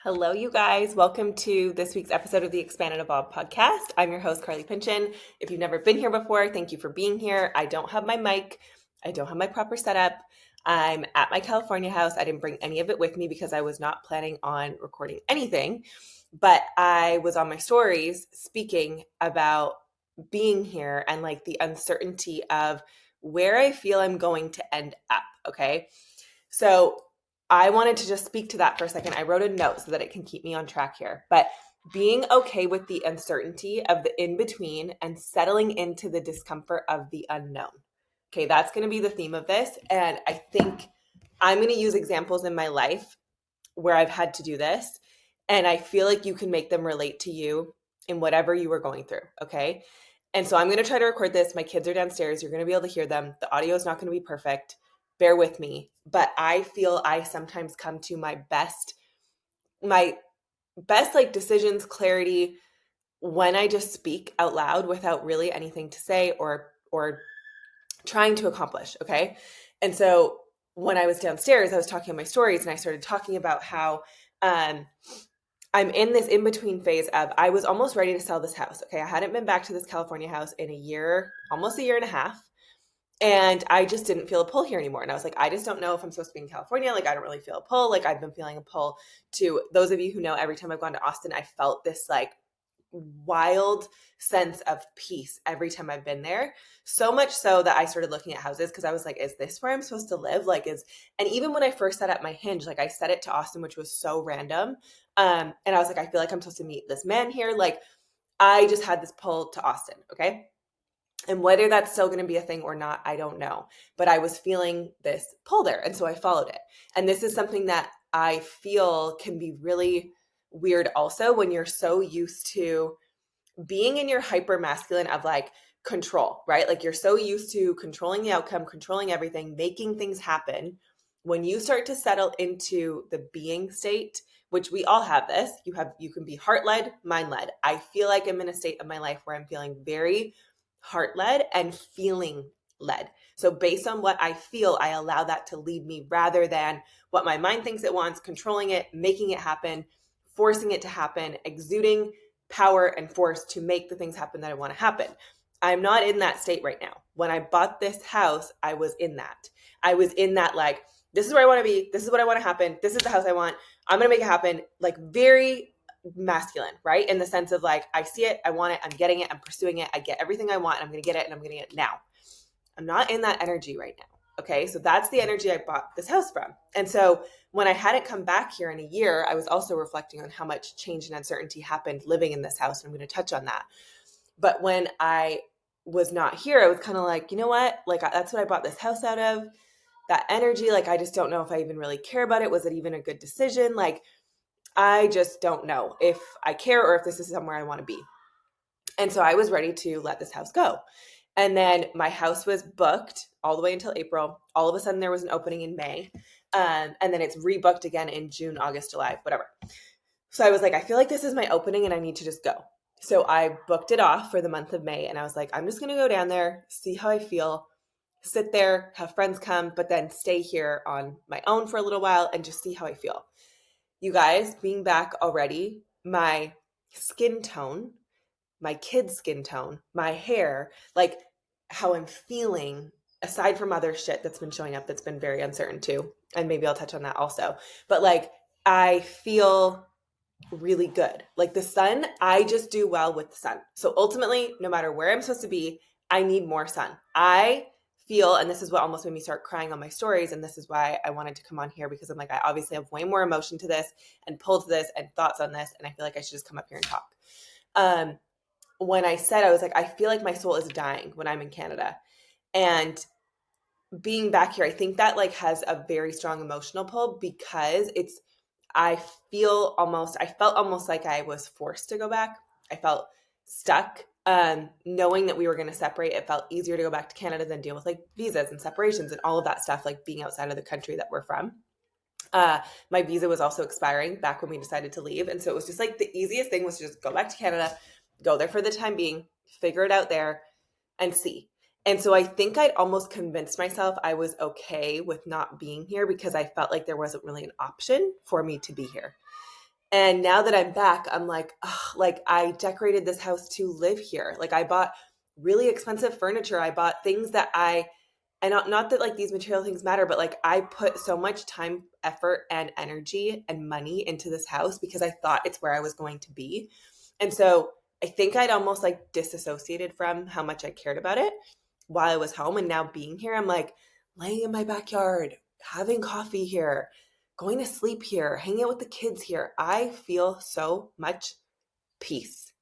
Hello, you guys. Welcome to this week's episode of the Expand and Evolve podcast. I'm your host, Carly Pinchin. If you've never been here before, thank you for being here. I don't have my mic. I don't have my proper setup. I'm at my California house. I didn't bring any of it with me because I was not planning on recording anything. But I was on my stories speaking about being here and like the uncertainty of where I feel I'm going to end up. Okay. So I wanted to just speak to that for a second. I wrote a note so that it can keep me on track here. But being okay with the uncertainty of the in between and settling into the discomfort of the unknown. Okay, that's going to be the theme of this. And I think I'm going to use examples in my life where I've had to do this. And I feel like you can make them relate to you in whatever you were going through. Okay. And so I'm going to try to record this. My kids are downstairs. You're going to be able to hear them. The audio is not going to be perfect. Bear with me. But I feel I sometimes come to my best like decisions, clarity when I just speak out loud without really anything to say or trying to accomplish. Okay. And so when I was downstairs, I was talking on my stories and I started talking about how I'm in this in-between phase of I was almost ready to sell this house. Okay. I hadn't been back to this California house in a year, almost a year and a half. And I just didn't feel a pull here anymore. And I was like, I just don't know if I'm supposed to be in California. Like, I don't really feel a pull. Like, I've been feeling a pull to those of you who know, every time I've gone to Austin, I felt this like wild sense of peace every time I've been there. So much so that I started looking at houses because I was like, is this where I'm supposed to live? And even when I first set up my Hinge, like I set it to Austin, which was so random. And I was like, I feel like I'm supposed to meet this man here. Like I just had this pull to Austin. Okay. And whether that's still going to be a thing or not, I don't know. But I was feeling this pull there. And so I followed it. And this is something that I feel can be really weird also when you're so used to being in your hyper masculine of like control, right? Like you're so used to controlling the outcome, controlling everything, making things happen. When you start to settle into the being state, which we all have this, you can be heart-led, mind-led. I feel like I'm in a state of my life where I'm feeling very heart-led and feeling led. So based on what I feel, I allow that to lead me rather than what my mind thinks it wants, controlling it, making it happen, forcing it to happen, exuding power and force to make the things happen that I want to happen. I'm not in that state right now. When I bought this house, I was in that. I was in that like, this is where I want to be. This is what I want to happen. This is the house I want. I'm going to make it happen. Like very masculine, right? In the sense of like, I see it, I want it, I'm getting it, I'm pursuing it, I get everything I want, and I'm going to get it, and I'm going to get it now. I'm not in that energy right now. Okay. So that's the energy I bought this house from. And so when I hadn't come back here in a year, I was also reflecting on how much change and uncertainty happened living in this house. And I'm going to touch on that. But when I was not here, I was kind of like, you know what? Like, that's what I bought this house out of. That energy, like, I just don't know if I even really care about it. Was it even a good decision? Like, I just don't know if I care or if this is somewhere I want to be. And so I was ready to let this house go. And then my house was booked all the way until April. All of a sudden there was an opening in May. And then it's rebooked again in June, August, July, whatever. So I was like, I feel like this is my opening and I need to just go. So I booked it off for the month of May. And I was like, I'm just going to go down there, see how I feel, sit there, have friends come, but then stay here on my own for a little while and just see how I feel. You guys, being back already, my skin tone, my kid's skin tone, my hair, like how I'm feeling, aside from other shit that's been showing up that's been very uncertain too. And maybe I'll touch on that also. But like, I feel really good. Like the sun, I just do well with the sun. So ultimately, no matter where I'm supposed to be, I need more sun. I feel, and this is what almost made me start crying on my stories. And this is why I wanted to come on here because I'm like, I obviously have way more emotion to this and pull to this and thoughts on this. And I feel like I should just come up here and talk. When I said, I was like, I feel like my soul is dying when I'm in Canada. And being back here, I think that like has a very strong emotional pull because I felt almost like I was forced to go back. I felt stuck. Knowing that we were going to separate, it felt easier to go back to Canada than deal with like visas and separations and all of that stuff, like being outside of the country that we're from. My visa was also expiring back when we decided to leave. And so it was just like the easiest thing was to just go back to Canada, go there for the time being, figure it out there and see. And so I think I'd almost convinced myself I was okay with not being here because I felt like there wasn't really an option for me to be here. And now that I'm back, I'm like, ugh, like I decorated this house to live here. Like I bought really expensive furniture. I bought things that and not that like these material things matter, but like I put so much time, effort, and energy and money into this house because I thought it's where I was going to be. And so I think I'd almost like disassociated from how much I cared about it while I was home. And now being here, I'm like laying in my backyard, having coffee here, going to sleep here, hanging out with the kids here. I feel so much peace.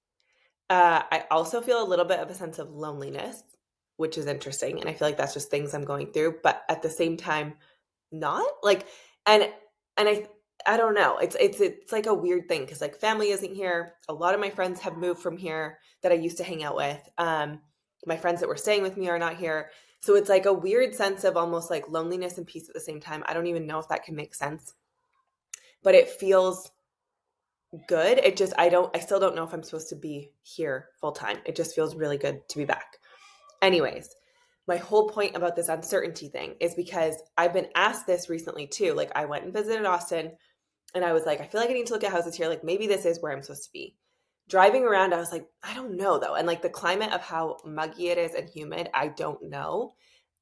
I also feel a little bit of a sense of loneliness, which is interesting. And I feel like that's just things I'm going through. But at the same time, not like, and and I don't know. It's like a weird thing because like family isn't here. A lot of my friends have moved from here that I used to hang out with. My friends that were staying with me are not here. So it's like a weird sense of almost like loneliness and peace at the same time. I don't even know if that can make sense, but it feels good. I still don't know if I'm supposed to be here full time. It just feels really good to be back. Anyways, my whole point about this uncertainty thing is because I've been asked this recently too. Like I went and visited Austin and I was like, I feel like I need to look at houses here. Like maybe this is where I'm supposed to be. Driving around, I was like, I don't know though. And like the climate of how muggy it is and humid, I don't know.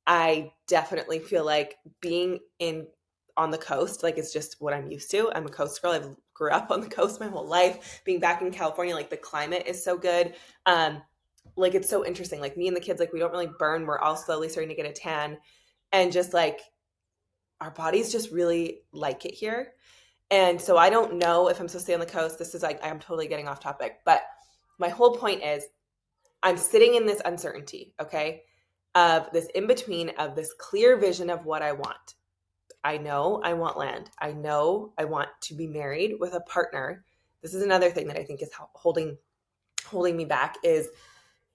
I definitely feel like being in on the coast, like it's just what I'm used to. I'm a coast girl. I've grew up on the coast my whole life. Being back in California, like the climate is so good. Like it's so interesting. Like me and the kids, like we don't really burn. We're all slowly starting to get a tan, and just like our bodies just really like it here. And so I don't know if I'm supposed to stay on the coast. This is like I'm totally getting off topic, but my whole point is I'm sitting in this uncertainty, okay, of this in between of this clear vision of what I want. I know I want land. I know I want to be married with a partner. This is another thing that I think is holding me back is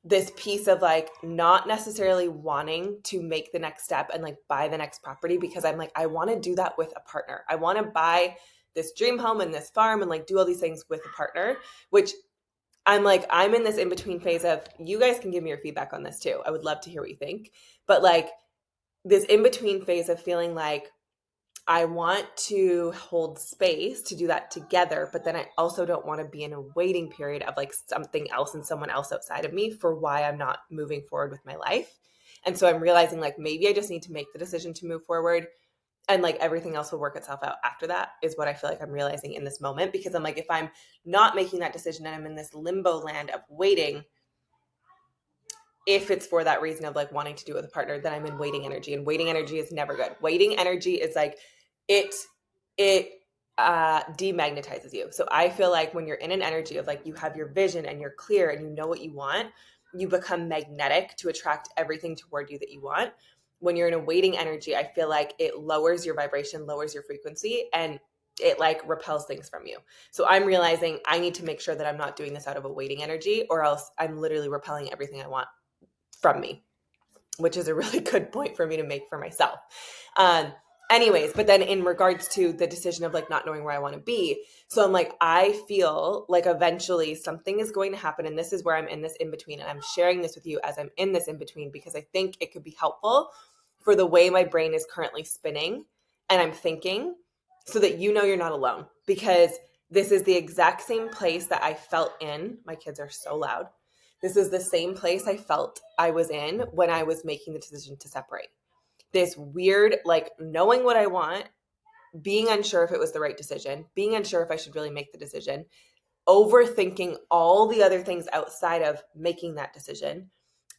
this piece of like not necessarily wanting to make the next step and like buy the next property because I'm like I want to do that with a partner. I want to buy this dream home and this farm and like do all these things with a partner, which I'm like, I'm in this in between phase of you guys can give me your feedback on this too. I would love to hear what you think. But like this in between phase of feeling like I want to hold space to do that together, but then I also don't want to be in a waiting period of like something else and someone else outside of me for why I'm not moving forward with my life. And so I'm realizing like maybe I just need to make the decision to move forward and like everything else will work itself out after that is what I feel like I'm realizing in this moment because I'm like if I'm not making that decision and I'm in this limbo land of waiting, if it's for that reason of like wanting to do it with a partner, then I'm in waiting energy, and waiting energy is never good. Waiting energy is like it it demagnetizes you. So I feel like when you're in an energy of like you have your vision and you're clear and you know what you want, you become magnetic to attract everything toward you that you want. When you're in a waiting energy, I feel like it lowers your vibration, lowers your frequency, and it like repels things from you. So I'm realizing I need to make sure that I'm not doing this out of a waiting energy, or else I'm literally repelling everything I want from me, which is a really good point for me to make for myself. Um, Anyways, but then in regards to the decision of like not knowing where I want to be, so I'm like, I feel like eventually something is going to happen. And this is where I'm in this in between. And I'm sharing this with you as I'm in this in between because I think it could be helpful for the way my brain is currently spinning and I'm thinking so that you know you're not alone because this is the exact same place that I felt in. My kids are so loud. This is the same place I felt I was in when I was making the decision to separate. This weird, like knowing what I want, being unsure if it was the right decision, being unsure if I should really make the decision, overthinking all the other things outside of making that decision.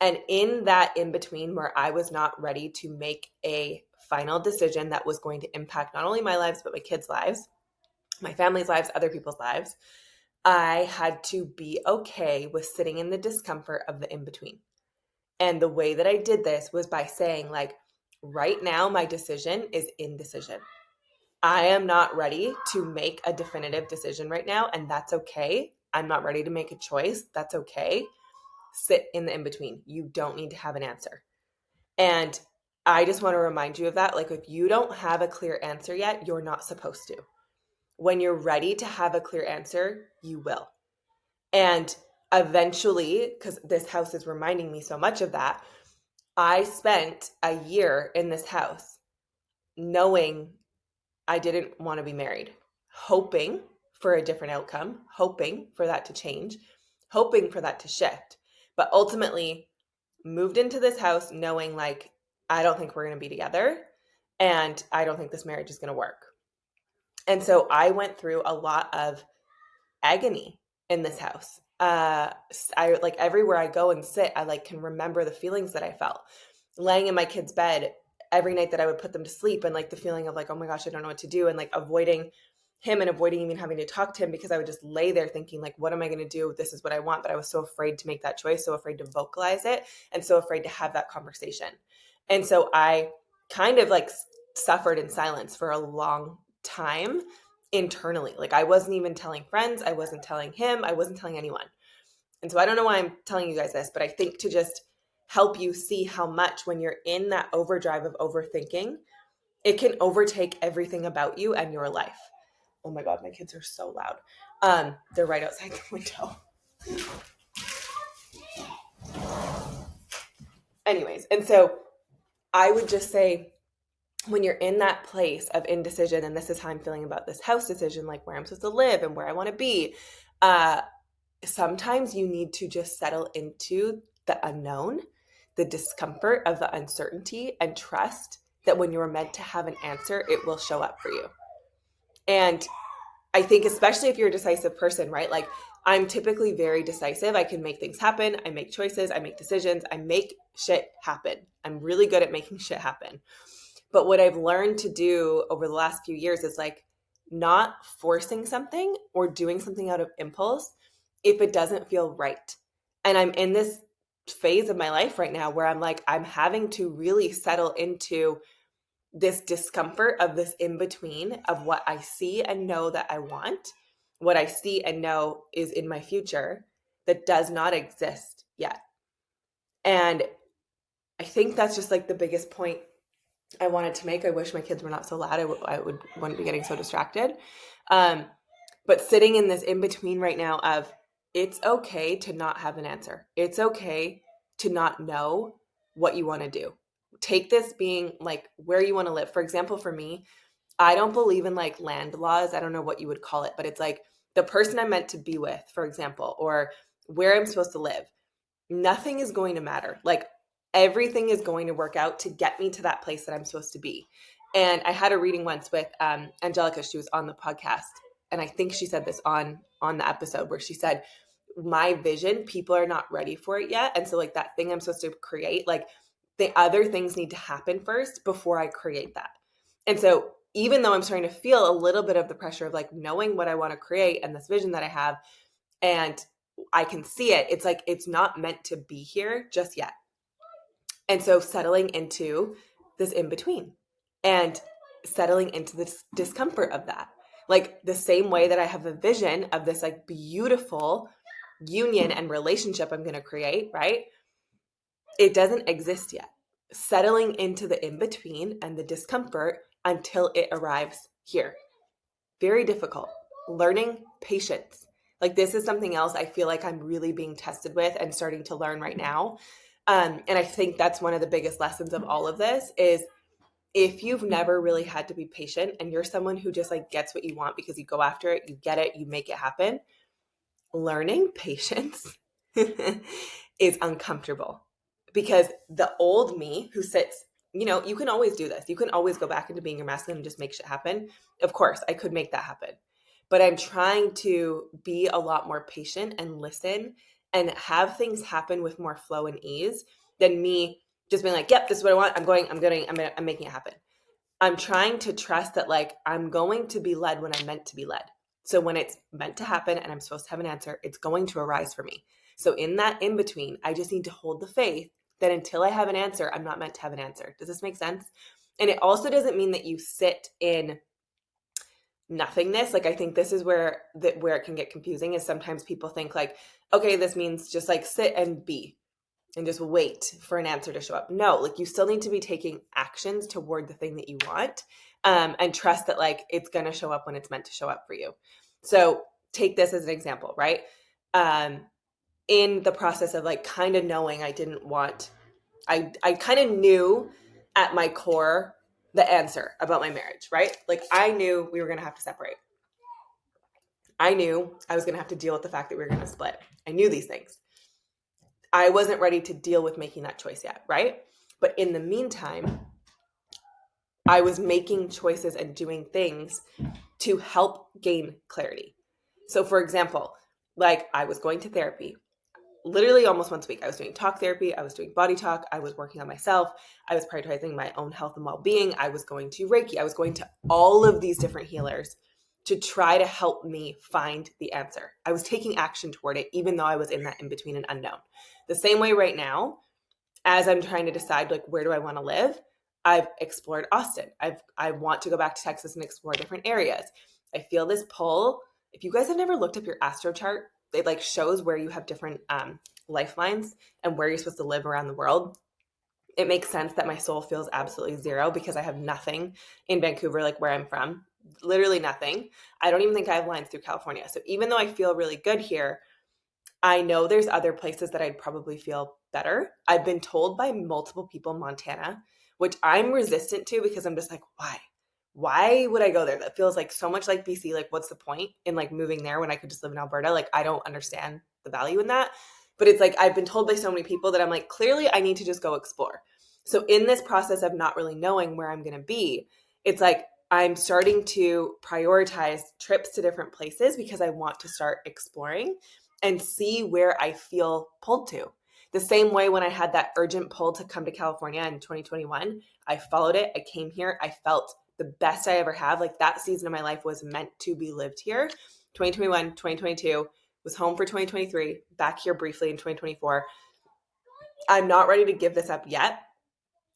And in that in between where I was not ready to make a final decision that was going to impact not only my lives, but my kids' lives, my family's lives, other people's lives, I had to be okay with sitting in the discomfort of the in between. And the way that I did this was by saying, like, right now, my decision is indecision. I am not ready to make a definitive decision right now, and that's okay. I'm not ready to make a choice. That's okay. Sit in the in between. You don't need to have an answer. And I just want to remind you of that. Like, if you don't have a clear answer yet, you're not supposed to. When you're ready to have a clear answer, you will. And eventually, because this house is reminding me so much of that, I spent a year in this house knowing I didn't want to be married, hoping for a different outcome, hoping for that to change, hoping for that to shift. But ultimately moved into this house knowing like, I don't think we're going to be together and I don't think this marriage is going to work. And so I went through a lot of agony in this house. I like everywhere I go and sit, I like can remember the feelings that I felt laying in my kid's bed every night that I would put them to sleep, and like the feeling of like, oh my gosh, I don't know what to do, and like avoiding him and avoiding even having to talk to him because I would just lay there thinking like, what am I going to do? This is what I want. But I was so afraid to make that choice, so afraid to vocalize it, and so afraid to have that conversation. And so I kind of like suffered in silence for a long time internally. Like I wasn't even telling friends. I wasn't telling him. I wasn't telling anyone. And so I don't know why I'm telling you guys this, but I think to just help you see how much when you're in that overdrive of overthinking, it can overtake everything about you and your life. Oh my God, my kids are so loud. They're right outside the window. Anyways, and so I would just say, when you're in that place of indecision, and this is how I'm feeling about this house decision, like where I'm supposed to live and where I want to be, sometimes you need to just settle into the unknown, the discomfort of the uncertainty, and trust that when you're meant to have an answer, it will show up for you. And I think especially if you're a decisive person, right? Like I'm typically very decisive. I can make things happen. I make choices. I make decisions. I make shit happen. I'm really good at making shit happen. But what I've learned to do over the last few years is like not forcing something or doing something out of impulse if it doesn't feel right. And I'm in this phase of my life right now where I'm like, I'm having to really settle into this discomfort of this in between of what I see and know that I want, what I see and know is in my future that does not exist yet. And I think that's just like the biggest point I wanted to make. I wish my kids were not so loud. Wouldn't be getting so distracted. But sitting in this in between right now of it's okay to not have an answer. It's okay to not know what you want to do. Take this being like where you want to live. For example, for me, I don't believe in like land laws. I don't know what you would call it, but it's like the person I'm meant to be with, for example, or where I'm supposed to live. Nothing is going to matter. Like everything is going to work out to get me to that place that I'm supposed to be. And I had a reading once with Angelica. She was on the podcast, and I think she said this on the episode where she said, my vision, people are not ready for it yet. And so like that thing I'm supposed to create, like the other things need to happen first before I create that. And so even though I'm starting to feel a little bit of the pressure of like knowing what I want to create and this vision that I have, and I can see it, it's like it's not meant to be here just yet. And so settling into this in between and settling into this discomfort of that. Like the same way that I have a vision of this like beautiful union and relationship I'm going to create, right? It doesn't exist yet. Settling into the in between and the discomfort until it arrives here. Very difficult. Learning patience. Like this is something else I feel like I'm really being tested with and starting to learn right now. And I think that's one of the biggest lessons of all of this is if you've never really had to be patient and you're someone who just like gets what you want because you go after it, you get it, you make it happen, learning patience is uncomfortable because the old me who sits, you can always do this. You can always go back into being your masculine and just make shit happen. Of course, I could make that happen. But I'm trying to be a lot more patient and listen and have things happen with more flow and ease than me just being like, yep, this is what I want. I'm making it happen. I'm trying to trust that like I'm going to be led when I'm meant to be led. So when it's meant to happen and I'm supposed to have an answer, it's going to arise for me. So in that in between, I just need to hold the faith that until I have an answer, I'm not meant to have an answer. Does this make sense? And it also doesn't mean that you sit in nothingness. Like I think this is where it can get confusing is sometimes people think like, okay, this means just like sit and be and just wait for an answer to show up. No, like you still need to be taking actions toward the thing that you want, and trust that like it's going to show up when it's meant to show up for you. So take this as an example, right? In the process of like kind of knowing I didn't want, I kind of knew at my core the answer about my marriage, right? Like I knew we were going to have to separate. I knew I was going to have to deal with the fact that we were going to split. I knew these things. I wasn't ready to deal with making that choice yet, right? But in the meantime, I was making choices and doing things to help gain clarity. So, for example, like I was going to therapy literally almost once a week. I was doing talk therapy. I was doing body talk. I was working on myself. I was prioritizing my own health and well-being. I was going to Reiki. I was going to all of these different healers to try to help me find the answer. I was taking action toward it, even though I was in that in between and unknown. The same way right now, as I'm trying to decide, like, where do I want to live? I've explored Austin. I want to go back to Texas and explore different areas. I feel this pull. If you guys have never looked up your astro chart, it like shows where you have different lifelines and where you're supposed to live around the world. It makes sense that my soul feels absolutely zero because I have nothing in Vancouver, like where I'm from, literally nothing. I don't even think I have lines through California. So even though I feel really good here, I know there's other places that I'd probably feel better. I've been told by multiple people in Montana, which I'm resistant to because I'm just like, why? Why would I go there? That feels like so much like BC. Like, what's the point in like moving there when I could just live in Alberta? Like, I don't understand the value in that. But it's like, I've been told by so many people that I'm like, clearly I need to just go explore. So in this process of not really knowing where I'm going to be, it's like, I'm starting to prioritize trips to different places because I want to start exploring and see where I feel pulled to. The same way when I had that urgent pull to come to California in 2021, I followed it. I came here. I felt the best I ever have. Like that season of my life was meant to be lived here. 2021, 2022, was home for 2023, back here briefly in 2024. I'm not ready to give this up yet.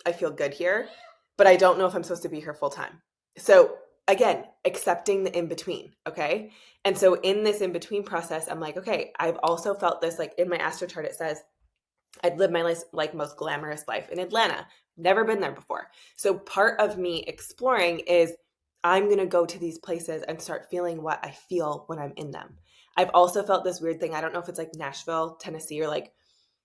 I feel good here, but I don't know if I'm supposed to be here full time. So again, accepting the in between. Okay. And so in this in between process, I'm like, okay, I've also felt this, like in my astro chart, it says I'd live my life, like most glamorous life in Atlanta. Never been there before. So part of me exploring is I'm going to go to these places and start feeling what I feel when I'm in them. I've also felt this weird thing. I don't know if it's like Nashville, Tennessee, or like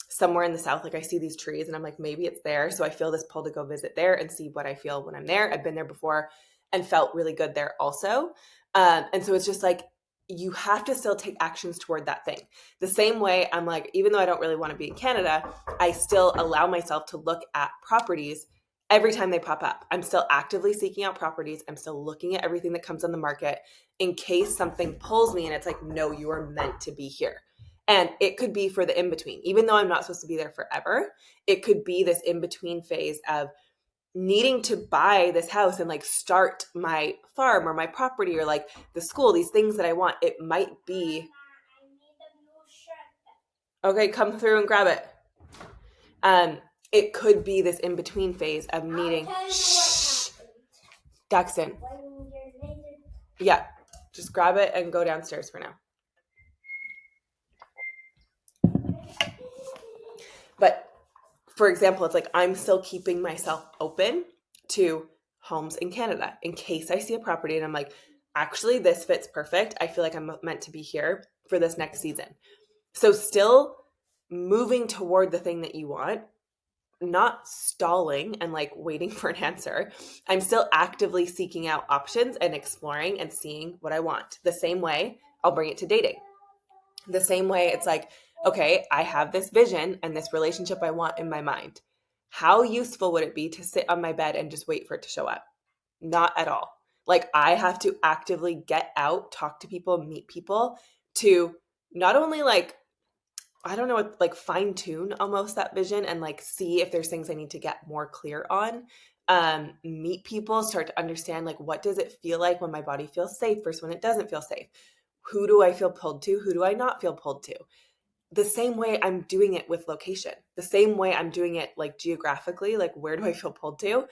somewhere in the South. Like I see these trees and I'm like, maybe it's there. So I feel this pull to go visit there and see what I feel when I'm there. I've been there before and felt really good there also. And so it's just like, you have to still take actions toward that thing. The same way I'm like, even though I don't really want to be in Canada, I still allow myself to look at properties every time they pop up. I'm still actively seeking out properties. I'm still looking at everything that comes on the market in case something pulls me and it's like, no, you are meant to be here. And it could be for the in-between. Even though I'm not supposed to be there forever, it could be this in-between phase of needing to buy this house and like start my farm or my property or like the school, these things that I want. It might be, okay, come through and grab it. It could be this in-between phase of needing, shh, Daxton. Yeah, just grab it and go downstairs for now. But for example, it's like I'm still keeping myself open to homes in Canada in case I see a property and I'm like, actually, this fits perfect. I feel like I'm meant to be here for this next season. So still moving toward the thing that you want, not stalling and like waiting for an answer. I'm still actively seeking out options and exploring and seeing what I want. The same way I'll bring it to dating. The same way it's like, okay, I have this vision and this relationship I want in my mind. How useful would it be to sit on my bed and just wait for it to show up? Not at all. Like I have to actively get out, talk to people, meet people to not only like, I don't know, like fine tune almost that vision and like see if there's things I need to get more clear on. Meet people, start to understand like what does it feel like when my body feels safe versus when it doesn't feel safe. Who do I feel pulled to? Who do I not feel pulled to? The same way I'm doing it with location, the same way I'm doing it like geographically, like where do I feel pulled to?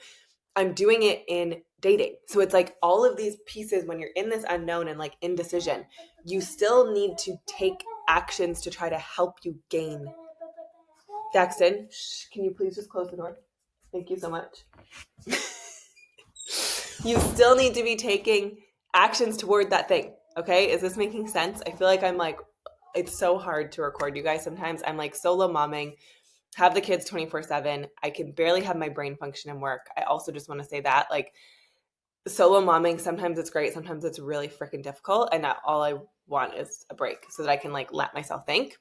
I'm doing it in dating. So it's like all of these pieces when you're in this unknown and like indecision, you still need to take actions to try to help you gain. Daxton, can you please just close the door? Thank you so much. You still need to be taking actions toward that thing. Okay. Is this making sense? I feel like I'm like, it's so hard to record you guys sometimes. I'm like solo momming, have the kids 24/7. I can barely have my brain function and work. I also just want to say that like solo momming, sometimes it's great, sometimes it's really freaking difficult, and all I want is a break so that I can like let myself think.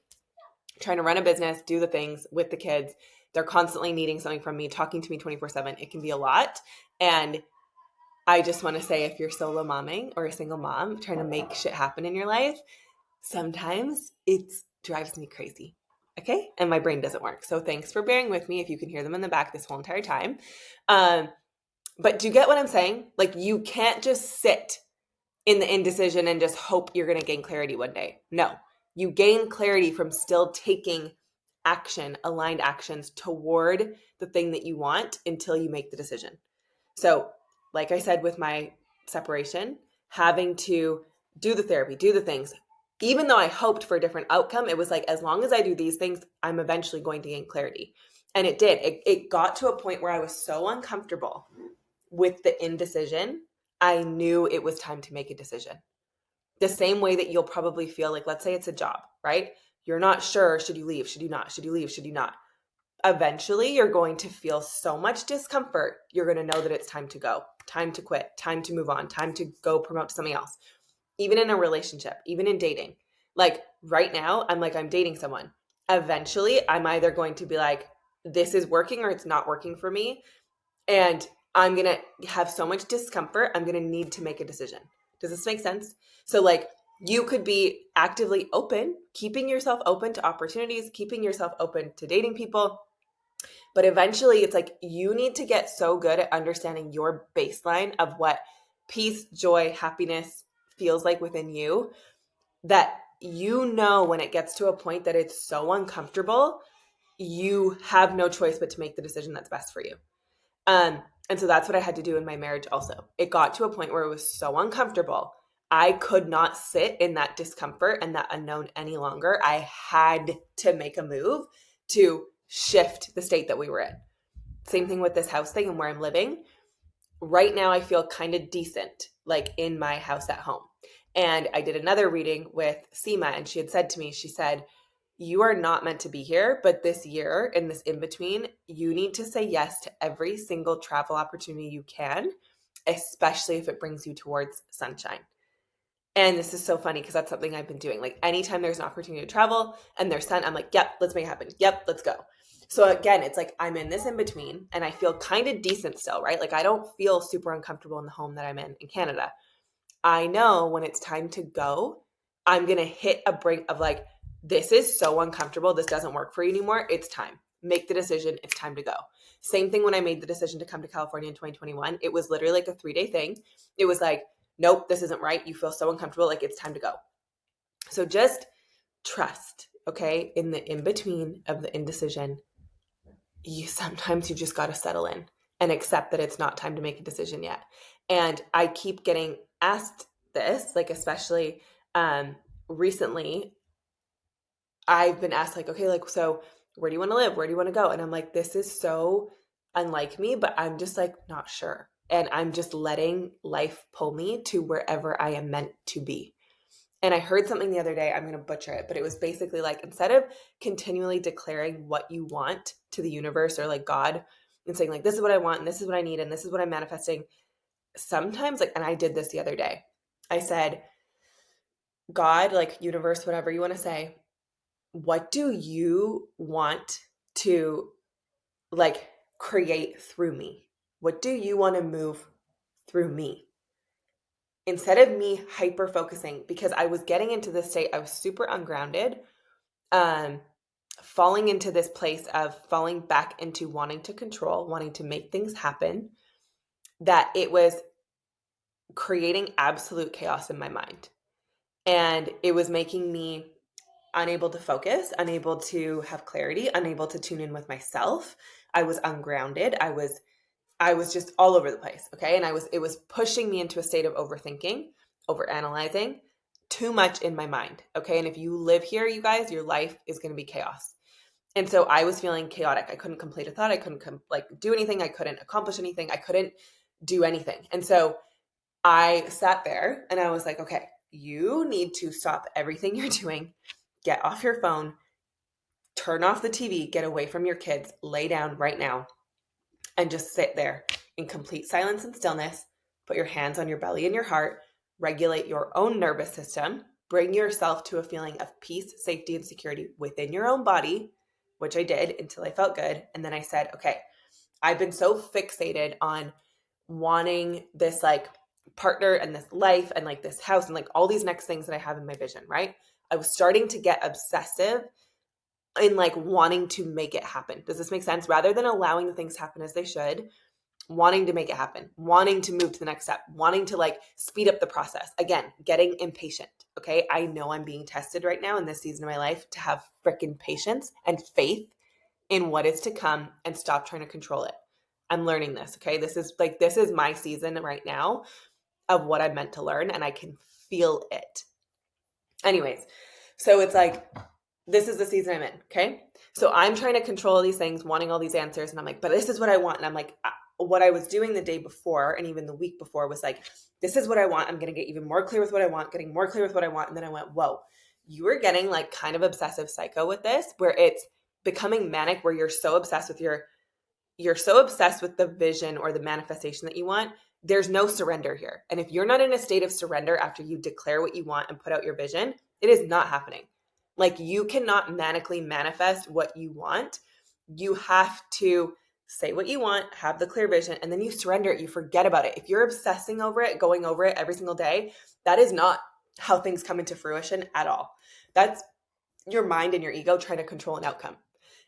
Trying to run a business, do the things with the kids, they're constantly needing something from me, talking to me 24/7. It can be a lot. And I just want to say, if you're solo momming or a single mom trying to make shit happen in your life, sometimes it drives me crazy. Okay. And my brain doesn't work. So thanks for bearing with me if you can hear them in the back this whole entire time. But do you get what I'm saying? Like, you can't just sit in the indecision and just hope you're going to gain clarity one day. No, you gain clarity from still taking action, aligned actions toward the thing that you want until you make the decision. So, like I said, with my separation, having to do the therapy, do the things, even though I hoped for a different outcome, it was like, as long as I do these things, I'm eventually going to gain clarity. And it did. It got to a point where I was so uncomfortable with the indecision, I knew it was time to make a decision. The same way that you'll probably feel like, let's say it's a job, right? You're not sure, should you leave? Should you not? Should you leave? Should you not? Eventually, you're going to feel so much discomfort. You're going to know that it's time to go, time to quit, time to move on, time to go promote to something else. Even in a relationship, even in dating. Like right now, I'm dating someone. Eventually, I'm either going to be like, this is working or it's not working for me. And I'm going to have so much discomfort. I'm going to need to make a decision. Does this make sense? So like, you could be actively open, keeping yourself open to opportunities, keeping yourself open to dating people. But eventually it's like, you need to get so good at understanding your baseline of what peace, joy, happiness feels like within you, that you know when it gets to a point that it's so uncomfortable, you have no choice but to make the decision that's best for you. And so that's what I had to do in my marriage also. It got to a point where it was so uncomfortable. I could not sit in that discomfort and that unknown any longer. I had to make a move to shift the state that we were in. Same thing with this house thing and where I'm living. Right now, I feel kind of decent, like in my house at home. And I did another reading with Seema, and she had said to me, she said, you are not meant to be here, but this year, in this in between, you need to say yes to every single travel opportunity you can, especially if it brings you towards sunshine. And this is so funny because that's something I've been doing. Like anytime there's an opportunity to travel and there's sun, I'm like, yep, let's make it happen. Yep, let's go. So again, it's like I'm in this in between and I feel kind of decent still, right? Like I don't feel super uncomfortable in the home that I'm in Canada. I know when it's time to go, I'm going to hit a brink of like, this is so uncomfortable. This doesn't work for you anymore. It's time. Make the decision. It's time to go. Same thing when I made the decision to come to California in 2021. It was literally like a 3-day thing. It was like, nope, this isn't right. You feel so uncomfortable. Like it's time to go. So just trust, okay? In the in-between of the indecision, sometimes you just got to settle in and accept that it's not time to make a decision yet. And I keep getting asked this, like especially recently, I've been asked like, okay, like, so where do you want to live? Where do you want to go? And I'm like, this is so unlike me, but I'm just like not sure. And I'm just letting life pull me to wherever I am meant to be. And I heard something the other day, I'm going to butcher it, but it was basically like, instead of continually declaring what you want to the universe or like God and saying like, this is what I want and this is what I need and this is what I'm manifesting, sometimes like, and I did this the other day, I said, God, like universe, whatever you want to say, what do you want to like create through me? What do you want to move through me? Instead of me hyper focusing, because I was getting into this state, I was super ungrounded, falling into this place of falling back into wanting to control, wanting to make things happen, that it was creating absolute chaos in my mind. And it was making me unable to focus, unable to have clarity, unable to tune in with myself. I was ungrounded. I was just all over the place. Okay. And it was pushing me into a state of overthinking, overanalyzing, too much in my mind. Okay. And if you live here, you guys, your life is going to be chaos. And so I was feeling chaotic. I couldn't complete a thought. I couldn't do anything. I couldn't accomplish anything. I couldn't do anything. And so I sat there and I was like, okay, you need to stop everything you're doing, get off your phone, turn off the TV, get away from your kids, lay down right now and just sit there in complete silence and stillness. put your hands on your belly and your heart, regulate your own nervous system, bring yourself to a feeling of peace, safety, and security within your own body, which I did until I felt good. And then I said, okay, I've been so fixated on wanting this like partner and this life and like this house and like all these next things that I have in my vision, right? I was starting to get obsessive in like wanting to make it happen. Does this make sense? Rather than allowing the things happen as they should, wanting to make it happen, wanting to move to the next step, wanting to like speed up the process. Again, getting impatient. Okay. I know I'm being tested right now in this season of my life to have freaking patience and faith in what is to come and stop trying to control it. I'm learning this. Okay. This is my season right now of what I'm meant to learn, and I can feel it. Anyways, so it's like, this is the season I'm in. Okay. So I'm trying to control these things, wanting all these answers. And I'm like, but this is what I want. And I'm like, what I was doing the day before and even the week before was like, this is what I want. I'm going to get even more clear with what I want, getting more clear with what I want. And then I went, whoa, you are getting like kind of obsessive psycho with this, where it's becoming manic, where you're so obsessed with the vision or the manifestation that you want. There's no surrender here. And if you're not in a state of surrender after you declare what you want and put out your vision, it is not happening. Like, you cannot manically manifest what you want. You have to say what you want, have the clear vision, and then you surrender it. You forget about it. If you're obsessing over it, going over it every single day, that is not how things come into fruition at all. That's your mind and your ego trying to control an outcome.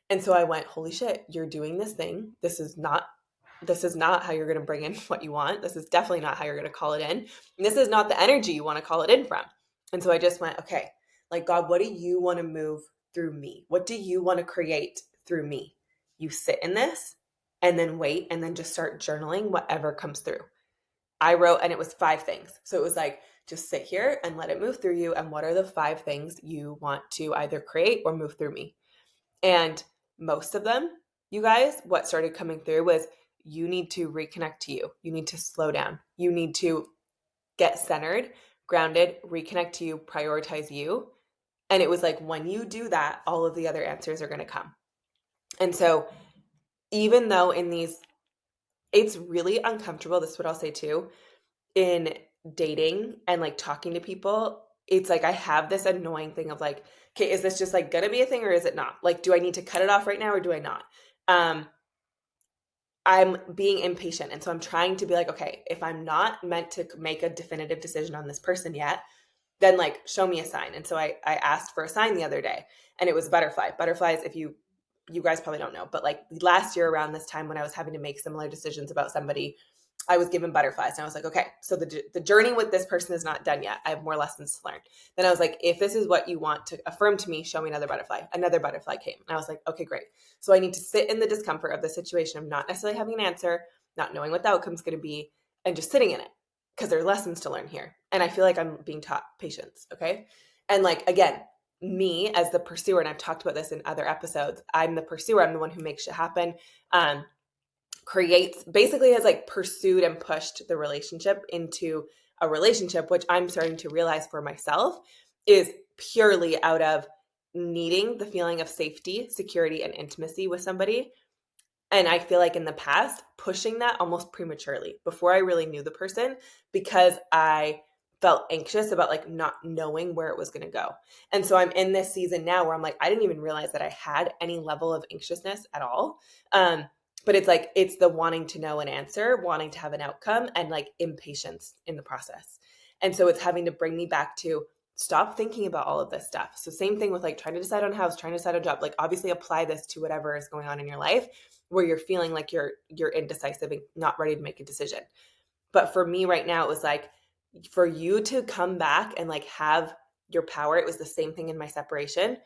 And so I went, holy shit, you're doing this thing. This is not how you're going to bring in what you want. This is definitely not how you're going to call it in. And this is not the energy you want to call it in from. And so I just went, okay, like, God, what do you want to move through me? What do you want to create through me? You sit in this and then wait, and then just start journaling whatever comes through. I wrote, and it was 5 things. So it was like, just sit here and let it move through you. And what are the 5 things you want to either create or move through me? And most of them, you guys, what started coming through was, you need to reconnect to you. You need to slow down. You need to get centered, grounded, reconnect to you, prioritize you. And it was like, when you do that, all of the other answers are going to come. And so even though it's really uncomfortable, this is what I'll say too, in dating and like talking to people, it's like I have this annoying thing of like, okay, is this just like gonna be a thing or is it not? Like, do I need to cut it off right now or do I not? I'm being impatient. And so I'm trying to be like, okay, if I'm not meant to make a definitive decision on this person yet, then like, show me a sign. And so I asked for a sign the other day, and it was butterfly. Butterflies, if you guys probably don't know, but like last year around this time when I was having to make similar decisions about somebody, I was given butterflies, and I was like, okay, so the journey with this person is not done yet. I have more lessons to learn. Then I was like, if this is what you want to affirm to me, show me another butterfly. Another butterfly came. And I was like, okay, great. So I need to sit in the discomfort of the situation of not necessarily having an answer, not knowing what the outcome's going to be, and just sitting in it, because there's lessons to learn here. And I feel like I'm being taught patience. Okay. And like, again, me as the pursuer, and I've talked about this in other episodes, I'm the pursuer. I'm the one who makes shit happen. Basically has like pursued and pushed the relationship into a relationship, which I'm starting to realize for myself is purely out of needing the feeling of safety, security, and intimacy with somebody. And I feel like in the past, pushing that almost prematurely before I really knew the person, because I felt anxious about like not knowing where it was going to go. And so I'm in this season now where I'm like, I didn't even realize that I had any level of anxiousness at all. But it's like, it's the wanting to know an answer, wanting to have an outcome, and like impatience in the process. And so it's having to bring me back to stop thinking about all of this stuff. So same thing with like trying to decide on a house, trying to decide on a job, like obviously apply this to whatever is going on in your life where you're feeling like you're indecisive and not ready to make a decision. But for me right now, it was like, for you to come back and like have your power, it was the same thing in my separation.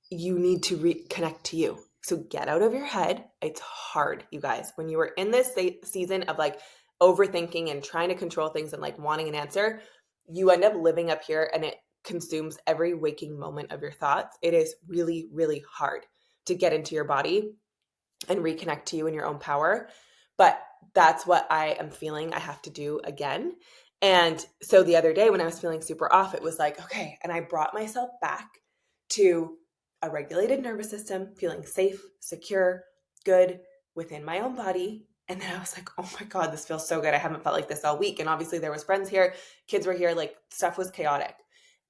You need to reconnect to you. So get out of your head. It's hard, you guys. When you are in this season of like overthinking and trying to control things and like wanting an answer, you end up living up here and it consumes every waking moment of your thoughts. It is really, really hard to get into your body and reconnect to you in your own power. But that's what I am feeling I have to do again. And so the other day when I was feeling super off, it was like, okay. And I brought myself back to a regulated nervous system, feeling safe, secure, good within my own body. And then I was like, oh my God, this feels so good. I haven't felt like this all week. And obviously there was friends here, kids were here, like stuff was chaotic.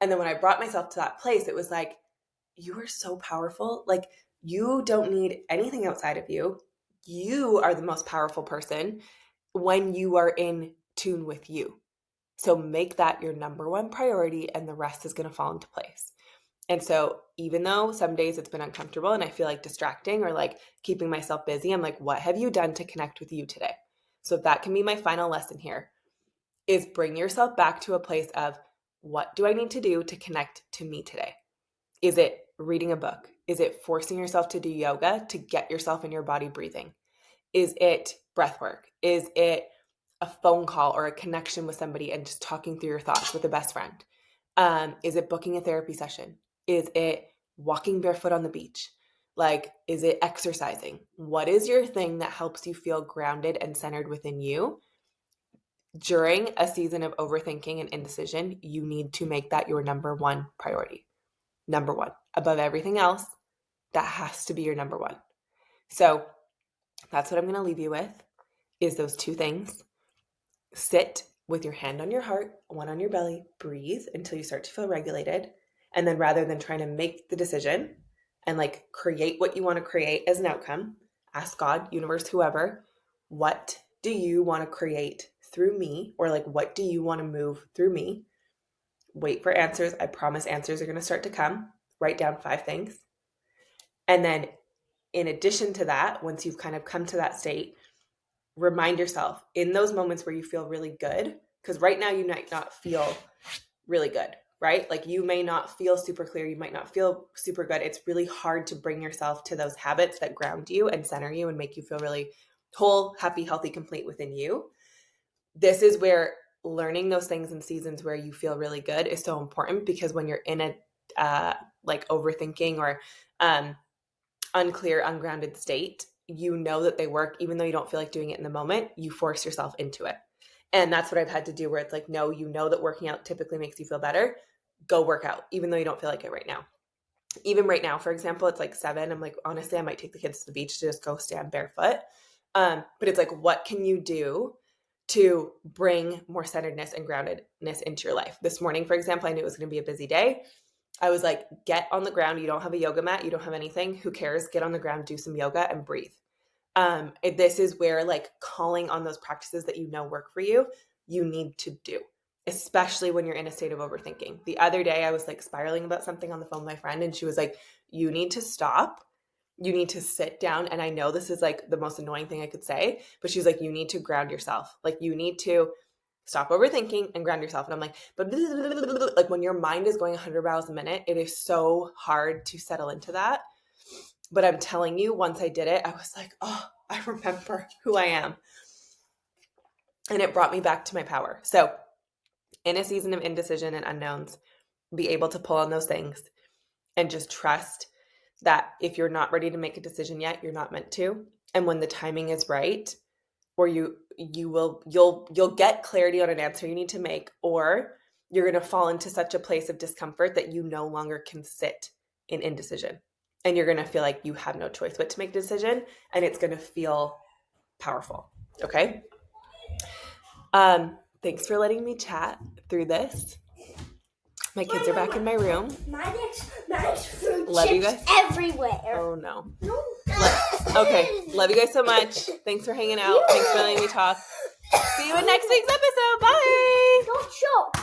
And then when I brought myself to that place, it was like, you are so powerful. Like you don't need anything outside of you. You are the most powerful person when you are in tune with you. So make that your number one priority and the rest is going to fall into place. And so even though some days it's been uncomfortable and I feel like distracting or like keeping myself busy, I'm like, what have you done to connect with you today? So that can be my final lesson here is bring yourself back to a place of what do I need to do to connect to me today? Is it reading a book? Is it forcing yourself to do yoga to get yourself in your body breathing? Is it breath work? Is it a phone call or a connection with somebody and just talking through your thoughts with a best friend? Is it booking a therapy session? Is it walking barefoot on the beach? Like, is it exercising? What is your thing that helps you feel grounded and centered within you? During a season of overthinking and indecision, you need to make that your number one priority. Number one. Above everything else, that has to be your number one. So that's what I'm going to leave you with is those two things. Sit with your hand on your heart, one on your belly, breathe until you start to feel regulated. And then rather than trying to make the decision and like create what you want to create as an outcome, ask God, universe, whoever, what do you want to create through me? Or like, what do you want to move through me? Wait for answers. I promise answers are going to start to come. Write down 5 things. And then in addition to that, once you've kind of come to that state, remind yourself in those moments where you feel really good, because right now you might not feel really good, right? Like you may not feel super clear. You might not feel super good. It's really hard to bring yourself to those habits that ground you and center you and make you feel really whole, happy, healthy, complete within you. This is where learning those things in seasons where you feel really good is so important, because when you're in a like overthinking or unclear, ungrounded state, you know that they work, even though you don't feel like doing it in the moment, you force yourself into it. And that's what I've had to do, where it's like, no, you know that working out typically makes you feel better. Go work out, even though you don't feel like it right now. Even right now, for example, it's like 7. I'm like, honestly, I might take the kids to the beach to just go stand barefoot. But it's like, what can you do to bring more centeredness and groundedness into your life? This morning, for example, I knew it was going to be a busy day. I was like, get on the ground. You don't have a yoga mat. You don't have anything. Who cares? Get on the ground, do some yoga and breathe. This is where like calling on those practices that you know work for you, you need to do, especially when you're in a state of overthinking. The other day I was like spiraling about something on the phone with my friend and she was like, you need to stop. You need to sit down. And I know this is like the most annoying thing I could say, but she's like, you need to ground yourself. Like you need to stop overthinking and ground yourself. And I'm like, but like when your mind is going 100 miles a minute, it is so hard to settle into that. But I'm telling you, once I did it, I was like, oh, I remember who I am. And it brought me back to my power. So in a season of indecision and unknowns, be able to pull on those things and just trust that if you're not ready to make a decision yet, you're not meant to. And when the timing is right, or you'll get clarity on an answer you need to make, or you're going to fall into such a place of discomfort that you no longer can sit in indecision. And you're going to feel like you have no choice but to make a decision, and it's going to feel powerful. Okay? Thanks for letting me chat through this. My kids are back in my room. Mine's fruit Love you chips guys. everywhere. Oh, no. Okay. Love you guys so much. Thanks for hanging out. Thanks for letting me talk. See you in next week's episode. Bye. Don't choke.